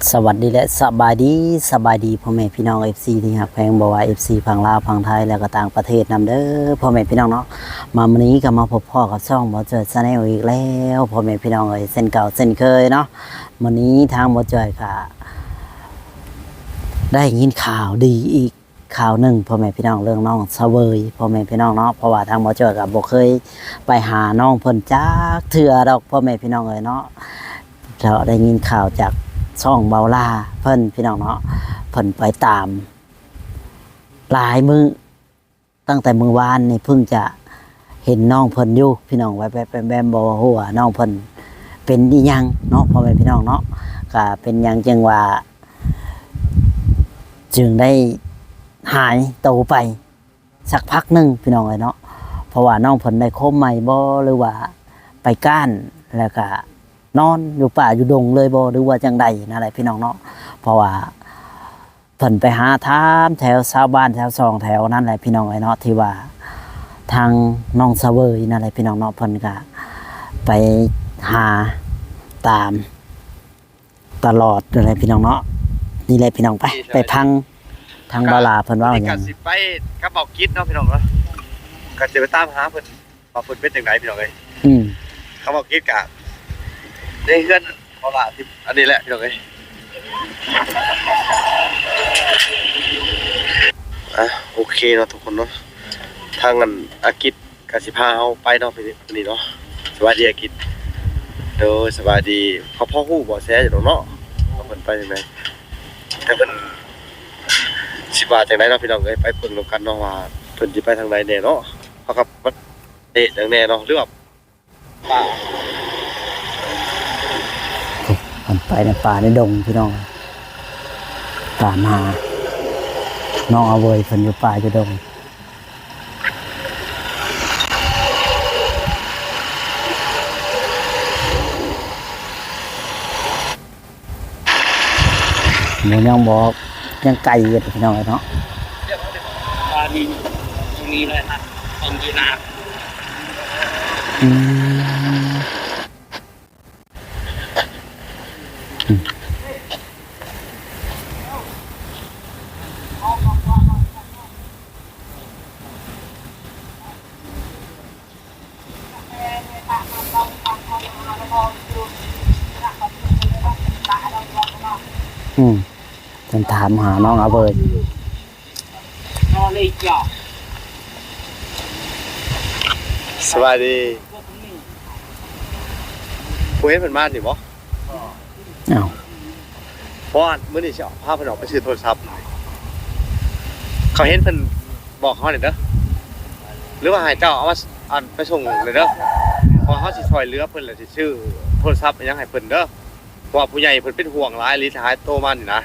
สวัสดีและสบายดีพ่อแม่พี่น้อง FC ที่ฮักแพงบ่ว่า FC ฝั่งลาวฝั่งไทยแล้วก็ต่างประเทศนำเด้อพ่อแม่พี่น้องเนาะมามื้อนี้ก็มาพบพ่อกับช่องบ่เจอชาแนลอีกแล้วพ่อแม่พี่น้องเอ้ยเส้นเก่าเส้นเคยเนาะมื้อนี้ทางบ่เจอค่ะได้ยินข่าวดีอีกข่าวหนึ่งพ่อแม่พี่น้องเรื่องน้องเสวยพ่อแม่พี่น้องเนาะเพราะว่าทางบ่เจอก็บ่เคยไปหาน้องเพิ่นจักเทื่อดอกพ่อแม่พี่น้องเอ้ยเนาะเราได้ยินข่าวจากช่องเบาล่าเพิ่นพี่น้องเนาะเพิ่นไปตามหลายมือตั้งแต่มื้อวานนี่เพิ่งจะเห็นน้องเพิ่นอยู่พี่น้องไว้แบมบ่ฮู้ว่าน้องเพิ่นเป็นอีหยังเนาะพ่อแม่พี่น้องเนาะก็เป็นหยังจึงว่าจึงได้หายตัวไปสักพักหนึงพี่น้องเอ้ยเนาะเพราะว่าน้องเพิ่นได้โคมใหม่บ่หรือว่าไปก้านแล้วก็นอนอยู่ป่าอยู่ดงเลยบ่หรือว่าจังใดนั่นแหละพี่น้องเนาะเพราะว่าเพิ่นไปหาถามแถวชาวบ้านแถวซองแถวนั่นแหละพี่น้องไอ้เนาะที่ว่าทางน้องเสวยนั่นแหละพี่น้องเนาะเพิ่นก็ไปหาตามตลอดนั่นแหละพี่น้องเนาะนี่แหละพี่น้องไปพังทางบาลาเพิ่นว่าอย่าง ก็สิไปกระเป๋ากิ๊ดเนาะพี่น้องเนาะก็จะไปตามหาเพิ่นว่าเพิ่นเป็นจังไดพี่น้องเอ้ยกระเป๋ากิ๊ดกะได้เฮือนเอาล่ะที่อันนี้แหละพี่น้องเอ้ยโอเคเนาะทุกคนเนาะทางนั้นอากิจก็สิพาเฮาไปเนาะพี่นี่เนาะสวัสดีอากิจโดยสวัสดีเขาพ่อฮู้บ่แซ่อยู่เนาะว่าเพิ่นไปจังไดแต่เพิ่นสิว่าจังไดเนาะพี่น้องเอ้ยไปเบิ่งนำกันเนาะว่าเพิ่นสิไปทางใดแน่เนาะเฮากับประเทศจังแน่เนาะหรือว่าป่า มันไปในป่าในดงพี่น้องตามหาน้องเอาเวยเพิ่นอยู่ป่าอยู่ดงมันยังบอกยังไกลอยู่พี่น้องเนาะปลาดินตรงนี้เลยครับตรงนี้นะฉันถามหาน้องเอาเวยสวัสดีผู้เห็นเพิ่นมาสิบ่อ้าวเพราะว่ามื้อนี้สิพาเพิ่นออกไปซื้อโทรศัพท์เขาเห็นเพิ่นบอกเขานี่เด้อหรือว่าให้เจ้าเอามาไปส่งเลยเด้อเพราะเฮาสิช่วยเหลือเพิ่นแล้วสิซื้อโทรศัพท์อิหยังให้เพิ่นเด้อเพราะว่าผู้ใหญ่เพิ่นเป็นห่วงหลายหรือท้ายโตมานี่นะ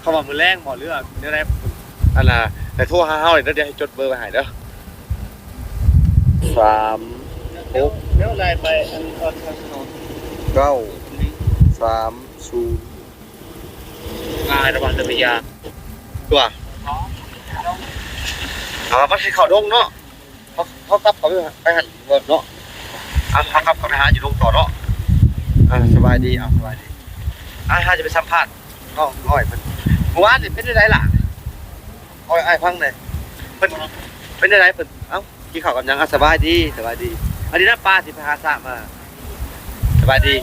เขาว่ามื้อแรงบ่หรือว่าเดี๋ยวได้อันน่ะแต่โทรหาเฮาเดี๋ยวให้จดเบอร์ไว้ให้เด้อ3 6แล้วได้ไปอันก่อนถนน9 3 0งานระหว่างเดินไปยาตัวมันสิเข้าดงเนาะเขากลับเขาไปหันเบิดเนาะเขากลับเขาไปหาอยู่ดงต่อเนาะสบายดีสบายดีถ้าจะไปสัมภาษณ์น้องอ้อยเพิ่นเมื่อวานนี่เป็นได้ไรล่ะอ้อยฟังหน่อยเพิ่นเป็นได้ไรเพิ่นกินข้าวกับหยังสบายดีอันนี้นะป้าสิไปหาสระมาสบายดี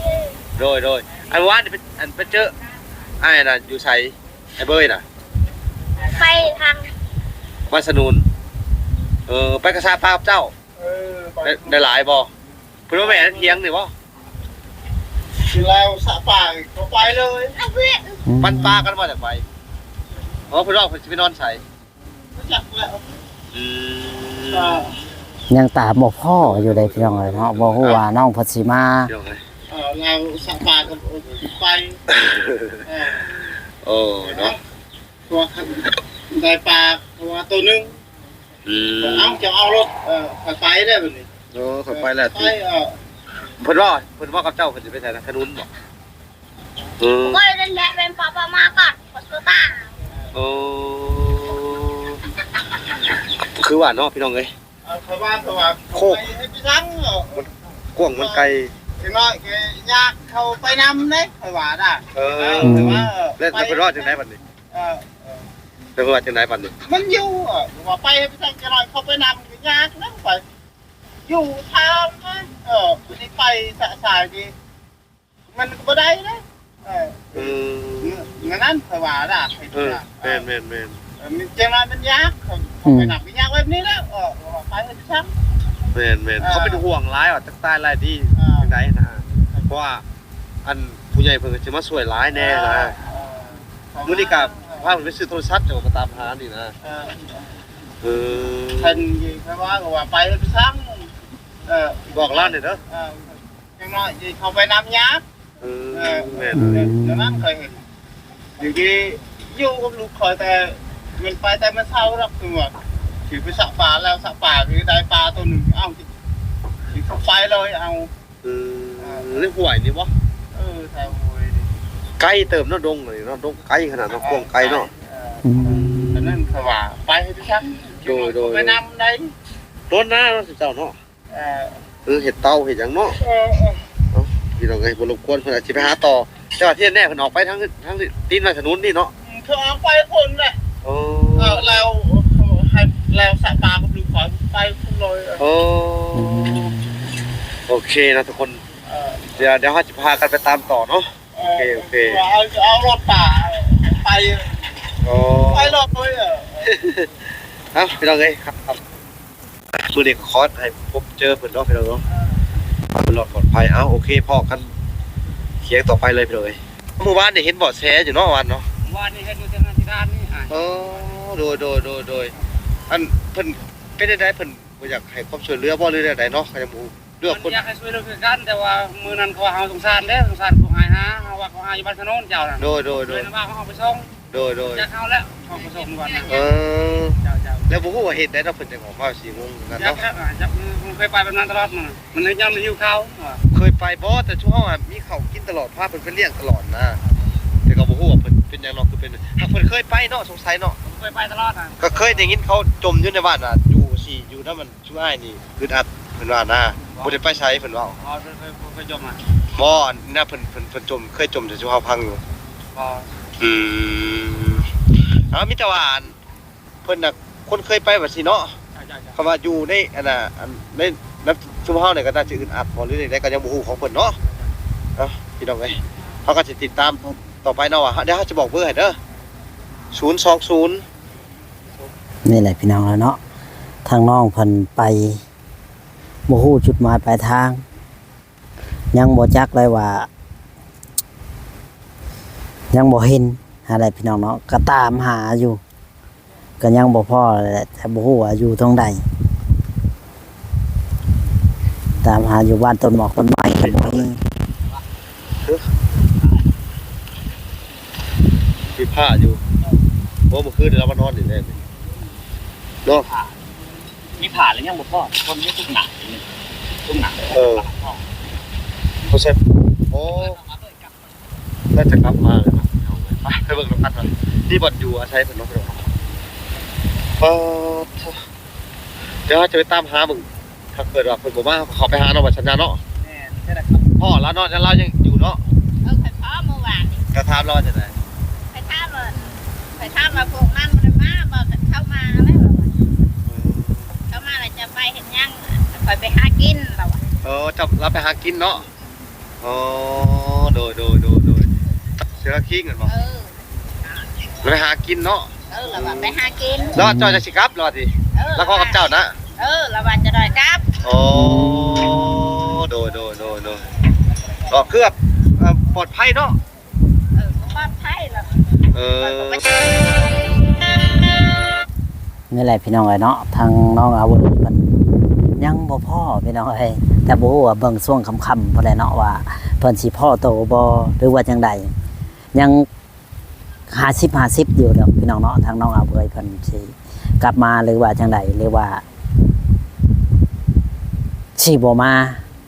โดยเมื่อวานนี่ไปเจอไอ้น่ะอยู่ไสไอ้เบยน่ะไปทางบ้านสนุนไปกระซาปลากับเจ้าได้หลายบ่เพิ่นว่าแม่เที่ยงนี่บ่คือแล้วสะป่าก็ไปเลย ปันปลากันมาจากไปเพิ่นว่าเพิ่นสิไปนอนใส่จักแล้วยังตามบอกพ่ออยู่เลยพี่น้องเลยเนาะบอกว่าน้องพัชิมาเราสะป่ากันไปเนาะตัวได้ปลาตัวนึงจะเอารถไปได้แบบนี้ขับไปแล้วเพิ่นว่ากับเจ้าเพิ่นสิไปใส่ขนุนบ่ก็เลยแหละเป็นปลามาก่อนปลาตัวตาคือว่าเนาะพี่น้องเอ้ยชาวบ้านเขาว่าโคกกว้างมันไกล จังน้อยยากเข้าไปนำเด้ค่อยว่าน่ะ แต่ว่าเล่นจะไปรอดจังไดบัดนี้ เออ จะรอดจังไดบัดนี้ มันอยู่ว่าไปจังน้อยเข้าไปนำก็ยากนะไปอยู่ทางนะนี่ไปสายดีมันก็บ่ได้นะงั้นนั่นค่อยว่าน่ะ แม่น มันจังน้อยมันยากเข้าไปนำก็ยากแบบนี้แล้วไปให้ซ้ำ แม่นเขาเป็นห่วงร้ายจักตายหลายดีจังไดนะเพราะว่าอันผู้ใหญ่เพิ่นก็สิมาช่วยหลายแน่นะมื้อนี้ก็พาเพิ่นไปซื้อโทรศัพท์จะมาตามหานี่นะท่านยิงแค่ว่าไปให้ซ้ำบอกร้านหน่อยเด้อจังน้อยเข้าไปนำยากแม่น ดังนั้นเคยเห็นอยู่ดีอยู่กับลูกคอยแต่มันไปแต่มันเศร้ารักตัวถือไปสะป่าแล้วสะป่าคือได้ปลาตัวหนึ่งเอาถือเข้าไปเลยเอาเรื่องห่วยนี่บ่แถวห่วยไกลเติมเนาะดงเลยเนาะดงไกลขนาดเนาะกว้างไกลเนาะดังนั้นคือว่าไปให้ทุกครั้งโดยไปนำได้ต้นหน้าเนาะสิเจ้าเนาะเห็ดเตาเห็ดหยังเนาะพี่น้องเอ้ยบ่รบกวนเพิ่นอาจสิไปหาต่อแต่ว่าที่แน่เพิ่นออกไปทางตีนมาถนนนี่เนาะคือออกไปคนแหละแล้วสะปากับลูกขอไปคนเลยโอเคนะทุกคนเดี๋ยวเขาจะพากันไปตามต่อเนาะโอเคเอารถป่าไปรถเลยพี่น้องเอ้ยครับมือเด็กคอร์สให้พบเจอเพิ่นเนาะพี่น้องเนาะเป็นรถปลอดภัยโอเคพอกันเคียงต่อไปเลยพี่น้องเอ้ยเมื่อวานเนี่ยเห็นบ่อแสอยู่เนาะวันเนาะวันนี้เห็นอยู่ที่ด้านนี้โดยอันเพิ่นเป็นได้เพิ่นบ่อยากให้ความช่วยเหลือบ่หรือได้เนาะก็ยังบ่เลือกคนอยากให้ช่วยเหลือคือกันแต่ว่ามื้อนั้นเขาเฮาสงสารเด้สงสารผู้หายหาเฮาว่าเขาหาอยู่บ้านถนนเจ้าน่ะโดยว่าเขาเอาไปส่งโดยจะเข้าแล้วเขาไปส่งก่อนนะแล้วบ่ฮู้ว่าเฮ็ดได้เนาะเพิ่นจังออกมา4:00 นนั่นเนาะจักเคยไปแบบนั้นตลอดมันยังหิวข้าวเคยไปบ่แต่ช่วงมีข้าวกินตลอดพาเพิ่นไปเลี้ยงตลอดนะแต่ก็บ่ฮู้ว่าเพิ่นเป็นหยังเนาะคือเป็นหากเพิ่นเคยไปเนาะสงสัยเนาะเคยไปตลอดก็เคยได้ยินเขาจมอยู่ในบ้านน่ะอยู่นำมันช่วยนี่อึดอัดเพิ่นว่านะบ่ได้ไปไสเพิ่นว่าเคยจมอ่ะบ่น่ะเพิ่นจมเคยจมแต่สิเฮาพังอยู่มีแต่ว่าเพิ่นน่ะคนเคยไปว่าสิเนาะคำว่าอยู่ในอันน่ะในนับชุมเฮาเนี่ยก็น่าจะอึดอัดบ่หรือได้ก็ยังบ่ฮู้ของเพิ่นเนาะพี่น้องเอ้ยเฮาก็สิติดตามต่อไปเนาะว่าเดี๋ยวเฮาจะบอกเบอร์ให้เด้อ020นี่แหละพี่น้องแล้วเนาะทางน้องเพิ่นไปบ่ฮู้จุดหมายปลายทางยังบ่จักเลยว่ายังบ่เห็นอะไรพี่น้องเนาะก็ตามหาอยู่ก็ยังบ่พอแหละแต่บ่ฮู้ว่าอยู่ตรงใดตามหาอยู่บ้านต้นหมอกต้นไม้ก็บ่มีมีผ้าอยู่เมื่อคืนเรามานอนอยู่ได้เนาะมีผ่าแล้วยังบ่พอคนนี้ทุกหนักเขาใช่น่าจะกลับมาเลยไปเบิ่งน้ำกันนี่บ่อยู่อาศัยเพิ่นเนาะเดี๋ยวจะไปตามหามึงถ้าเกิดว่าเพิ่นบ่มาเขาไปหาเนาะว่าสัญญาเนาะใช่ครับพ่อแล้วเนาะเรายังอยู่เนาะไปพ่อเมื่อวานนี่จะถามเราจังได๋ไปถามว่าพวกนั้นมันมาบ่เข้ามาแล้วเข้ามาแล้วจะไปเฮ็ดหยังไปหากินแล้วจะเราไปหากินเนาะโดยเสือคิงกันบ่เราไปหากินเนาะเราไปหากินแล้วจอยจะสิกลับรอสิแล้วพ่อกับเจ้านะเราว่าจะได้กลับโดยก็เกือบปลอดภัยเนาะปลอดภัยแล้วนี่แหละพี่น้องเอ้ยเนาะทางน้องอาวุธมันยังบ่พอพี่น้องเอ้ยแต่บ่ฮู้ว่าเบิ่งช่วงค่ำๆบ่ได้เนาะว่าเพิ่นสิพ่อโตบ่หรือว่าจังใดยัง50-50อยู่ดอกพี่น้องเนาะทางน้องอาวุธเพิ่นสิกลับมาหรือว่าจังใดหรือว่าสิบ่มา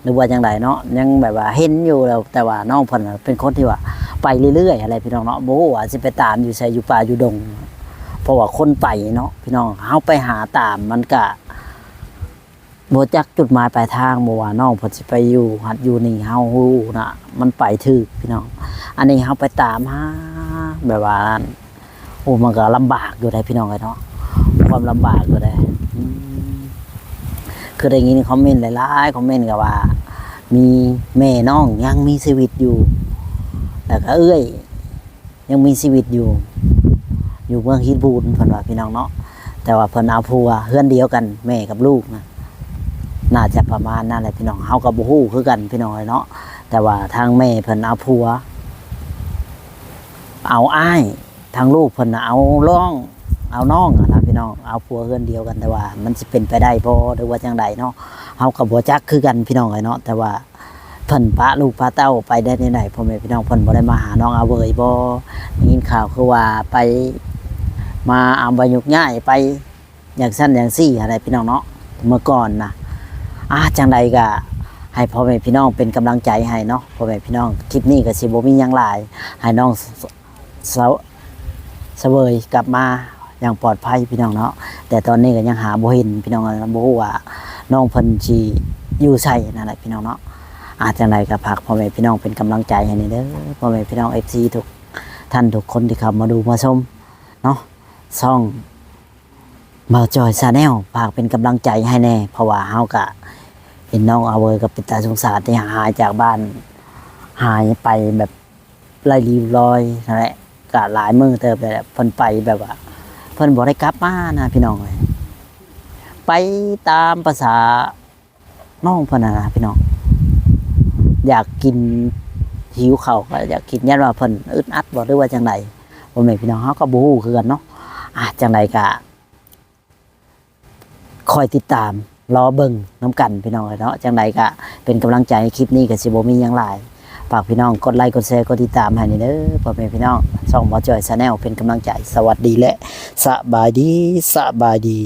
หรือว่าจังใดเนาะยังแบบว่าเห็นอยู่แล้วแต่ว่าน้องเพิ่นเป็นคนที่ว่าไปเรื่อยๆอะไรพี่น้องเนาะบ่ฮู้ว่าสิไปตามอยู่ไสอยู่ป่าอยู่ดงเพราะว่าคนไปเนาะพี่น้องเฮาไปหาตามมันก็ บ่จักจุดหมายปลายทางบ่ว่าน้องเพิ่นสิไปอยู่หัดอยู่นี่เฮาฮู้น่ะมันไปถึกพี่น้องอันนี้เฮาไปตามหาแบบว่านั้นโอ้มันก็ลำบากอยู่ได้พี่น้องเอ้ยเนาะความลำบากอยู่ได้คือได้ยินคอมเมนต์หลายๆคอมเมนต์ก็ว่า มีแม่น้องยังมีชีวิตอยู่แล้วก็เอ้ยยังมีชีวิตอยู่เมืองฮิตบูนเพิ่นว่าพี่น้องเนาะแต่ว่าเพิ่นเอาผัวเฮือนเดียวกันแม่กับลูกนะน่าจะประมาณนั้นแหละพี่น้องเฮาก็บ่ฮู้คือกันพี่น้องเนาะแต่ว่าทางแม่เพิ่นเอาผัวเอาอ้ายทางลูกเพิ่นเอาน้องนะพี่น้องเอาผัวเฮือนเดียวกันแต่ว่ามันสิเป็นไปได้บ่หรือว่าจังไดเนาะเฮาก็บ่จักคือกันพี่น้องเนาะแต่ว่าเพิ่นปะลูกปะเต้าไปได้ไหนพ่อแม่พี่น้องเพิ่นบ่ได้มาหาน้องอาเวยบ่ได้ยินข่าวคือว่าไปมาเอาใบยุกย้ายไปอย่างสั้นอย่างซี่อะไรพี่น้องเนาะเมื่อก่อนนะจังใดก็ให้พ่อแม่พี่น้องเป็นกำลังใจให้เนาะพ่อแม่พี่น้องคลิปนี้ก็สิบ่มีหยังหลายให้น้องเสวยกลับมาอย่างปลอดภัยพี่น้องเนาะแต่ตอนนี้ก็ยังหาบ่เห็นพี่น้องบ่ฮู้ว่าน้องเพิ่นสิอยู่ไสนั่นแหละพี่น้องเนาะจังใดก็ฝากพ่อแม่พี่น้องเป็นกำลังใจให้นี่เด้อพ่อแม่พี่น้อง FC ทุกท่านทุกคนที่เข้ามาดูมาชมเนาะช่องบ่าวจอยชาแนลฝากเป็นกำลังใจให้แน่เพราะว่าเฮาก็เห็นน้องอาเวยกับเป็นตาสงสารที่หายจากบ้านหายไปแบบไร้รีรอยนั่นแหละก็หลายมื้อเติบเลยเพิ่นไปแบบว่าเพิ่นบ่ได้กลับมานะพี่น้องเอ้ยไปตามภาษาน้องเพิ่นนะพี่น้องอยากกินหิวข้าวก็อยากกินยันว่าเพิ่นอึดอัดบ่หรือว่าจังไดบ่แม่นพี่น้องเฮาก็บ่ฮู้คือกันเนาะจังไดก็คอยติดตามรอเบิ่งน้ำกันพี่น้องเนาะจังใดก็เป็นกำลังใจให้คลิปนี้ก็สิบ่มีหยังหลายฝากพี่น้องกดไลค์กดแชร์กดติดตามให้นี่เด้อพ่อแม่พี่น้องช่องบ่าวจอยชาแนลเป็นกำลังใจสวัสดีและสบายดี